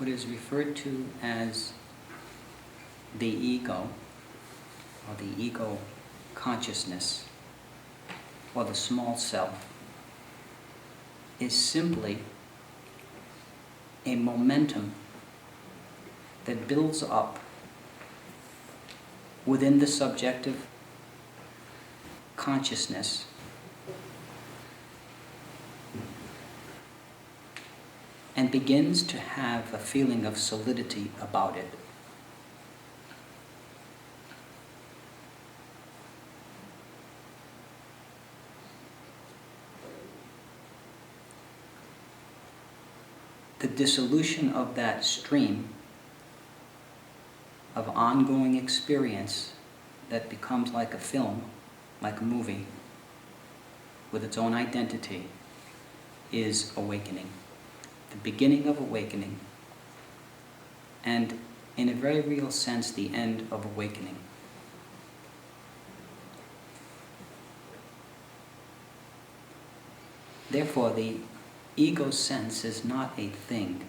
what is referred to as the ego, or the ego consciousness, or the small self, is simply a momentum that builds up within the subjective consciousness and begins to have a feeling of solidity about it. The dissolution of that stream of ongoing experience that becomes like a film, like a movie, with its own identity, is awakening. The beginning of awakening, and in a very real sense, the end of awakening. Therefore, the ego sense is not a thing.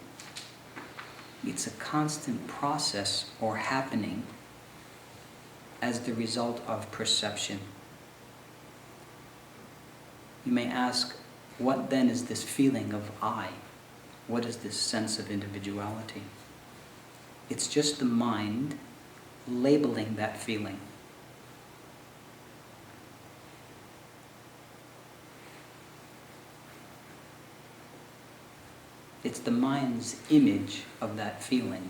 It's a constant process or happening as the result of perception. You may ask, what then is this feeling of I? What is this sense of individuality? It's just the mind labeling that feeling. It's the mind's image of that feeling.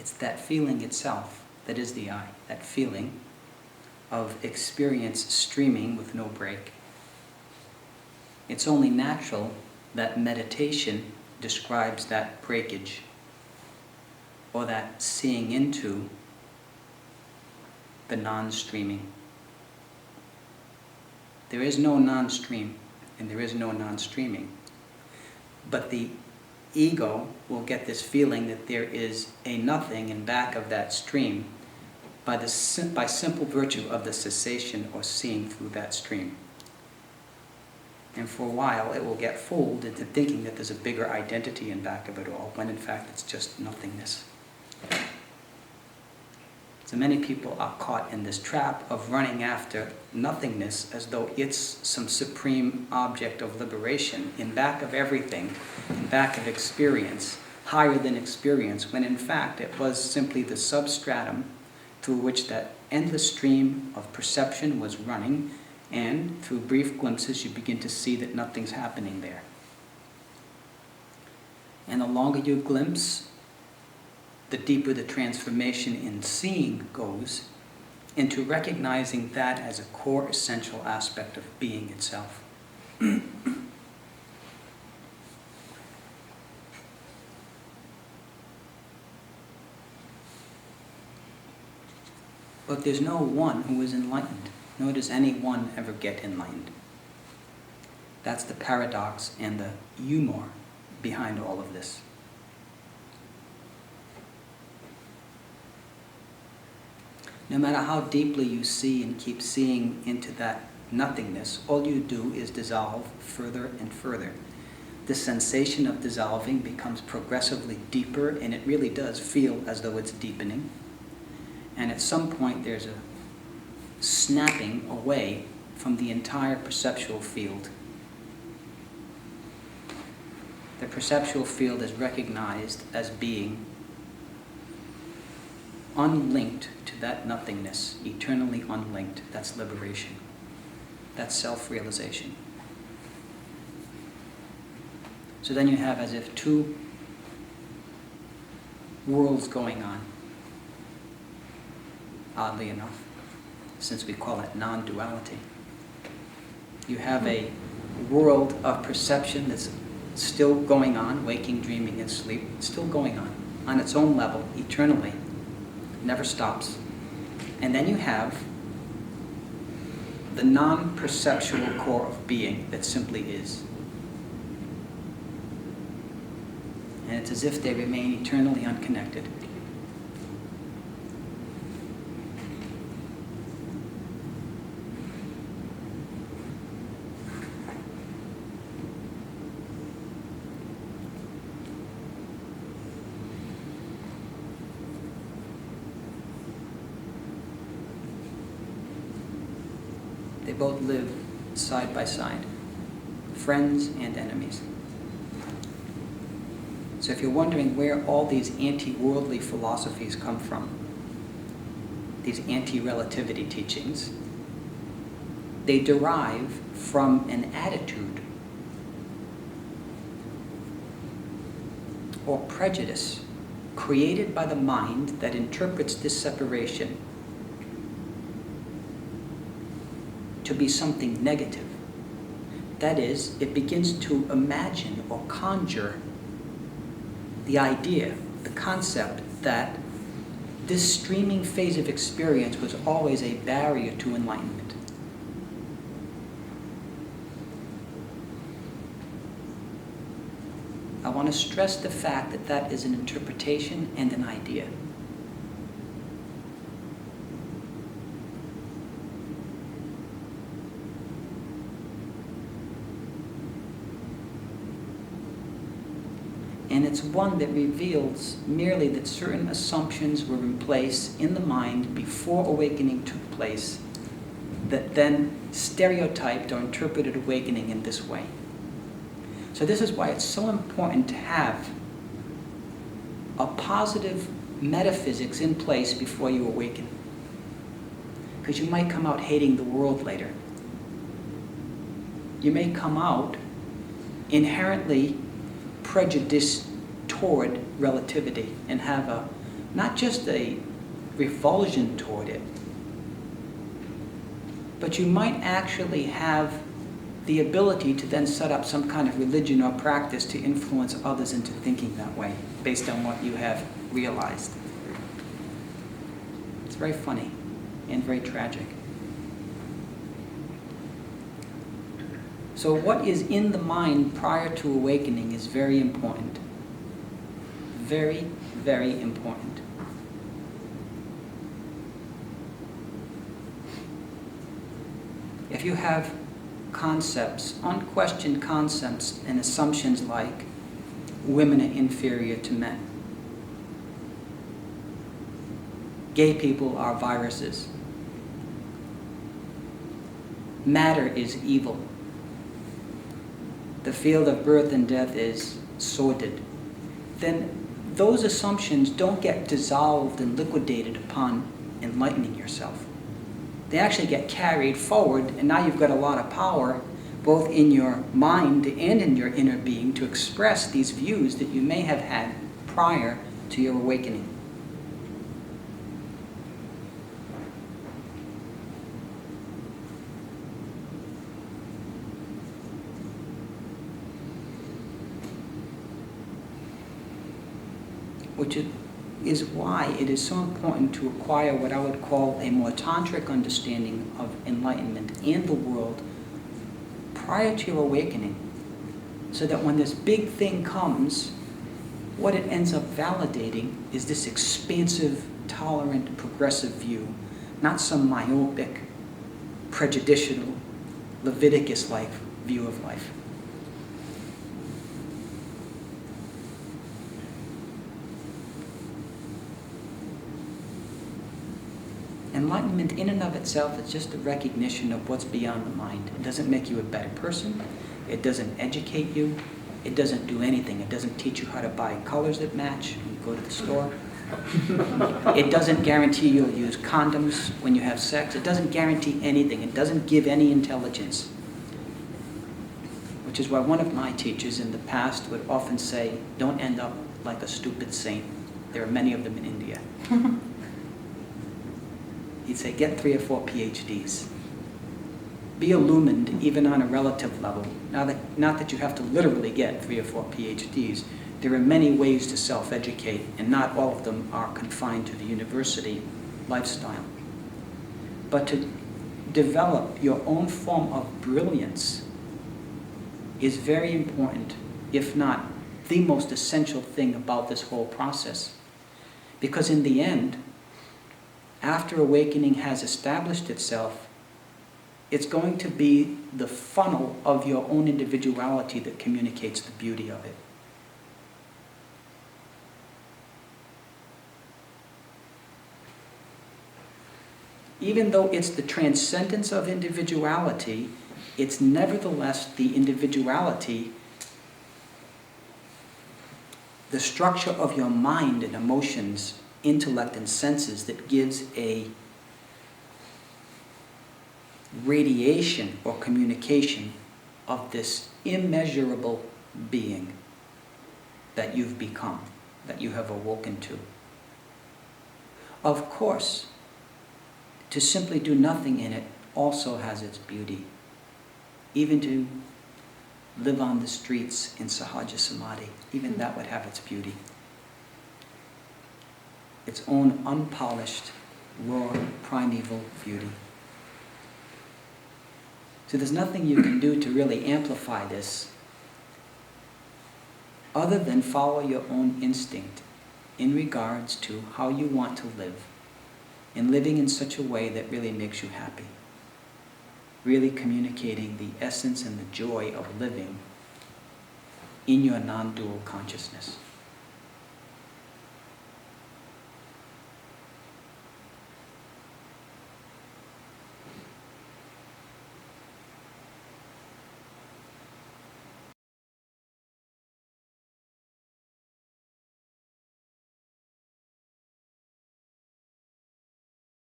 It's that feeling itself that is the I, that feeling of experience streaming with no break. It's only natural that meditation describes that breakage, or that seeing into the non-streaming. There is no non-stream, and there is no non-streaming. But the ego will get this feeling that there is a nothing in back of that stream by simple virtue of the cessation or seeing through that stream. And for a while it will get fooled into thinking that there's a bigger identity in back of it all, when in fact it's just nothingness. So many people are caught in this trap of running after nothingness as though it's some supreme object of liberation, in back of everything, in back of experience, higher than experience, when in fact it was simply the substratum through which that endless stream of perception was running, and through brief glimpses you begin to see that nothing's happening there. And the longer you glimpse, the deeper the transformation in seeing goes into recognizing that as a core essential aspect of being itself. But there's no one who is enlightened, nor does any one ever get enlightened. That's the paradox and the humor behind all of this. No matter how deeply you see and keep seeing into that nothingness, all you do is dissolve further and further. The sensation of dissolving becomes progressively deeper, and it really does feel as though it's deepening. And at some point there's a snapping away from the entire perceptual field. The perceptual field is recognized as being unlinked to that nothingness, eternally unlinked. That's liberation. That's self-realization. So then you have as if two worlds going on, oddly enough, since we call it non-duality. You have a world of perception that's still going on, waking, dreaming, and sleep, still going on its own level, eternally. Never stops. And then you have the non-perceptual core of being that simply is. And it's as if they remain eternally unconnected. They both live side by side, friends and enemies. So if you're wondering where all these anti-worldly philosophies come from, these anti-relativity teachings, they derive from an attitude or prejudice created by the mind that interprets this separation to be something negative. That is, it begins to imagine or conjure the idea, the concept that this streaming phase of experience was always a barrier to enlightenment. I want to stress the fact that that is an interpretation and an idea. And it's one that reveals merely that certain assumptions were in place in the mind before awakening took place, that then stereotyped or interpreted awakening in this way. So this is why it's so important to have a positive metaphysics in place before you awaken. Because you might come out hating the world later. You may come out inherently prejudiced toward relativity and have not just a revulsion toward it, but you might actually have the ability to then set up some kind of religion or practice to influence others into thinking that way, based on what you have realized. It's very funny and very tragic. So what is in the mind prior to awakening is very important. Very, very important. If you have concepts, unquestioned concepts and assumptions like women are inferior to men, gay people are viruses, matter is evil, the field of birth and death is sordid, then those assumptions don't get dissolved and liquidated upon enlightening yourself. They actually get carried forward, and now you've got a lot of power both in your mind and in your inner being to express these views that you may have had prior to your awakening. Which is why it is so important to acquire what I would call a more tantric understanding of enlightenment and the world prior to your awakening, so that when this big thing comes, what it ends up validating is this expansive, tolerant, progressive view, not some myopic, prejudicial, Leviticus-like view of life. Enlightenment in and of itself is just a recognition of what's beyond the mind. It doesn't make you a better person. It doesn't educate you. It doesn't do anything. It doesn't teach you how to buy colors that match when you go to the store. It doesn't guarantee you'll use condoms when you have sex. It doesn't guarantee anything. It doesn't give any intelligence. Which is why one of my teachers in the past would often say, don't end up like a stupid saint. There are many of them in India. He'd say, get 3 or 4 PhDs. Be illumined even on a relative level. Not that you have to literally get 3 or 4 PhDs. There are many ways to self-educate, and not all of them are confined to the university lifestyle. But to develop your own form of brilliance is very important, if not the most essential thing about this whole process. Because in the end, after awakening has established itself, it's going to be the funnel of your own individuality that communicates the beauty of it. even though it's the transcendence of individuality, it's nevertheless the individuality, the structure of your mind and emotions, intellect and senses that gives a radiation or communication of this immeasurable being that you've become, that you have awoken to. Of course, to simply do nothing in it also has its beauty. Even to live on the streets in Sahaja Samadhi, even that would have its beauty. Its own unpolished, raw, primeval beauty. So there's nothing you can do to really amplify this other than follow your own instinct in regards to how you want to live, and living in such a way that really makes you happy. Really communicating the essence and the joy of living in your non-dual consciousness.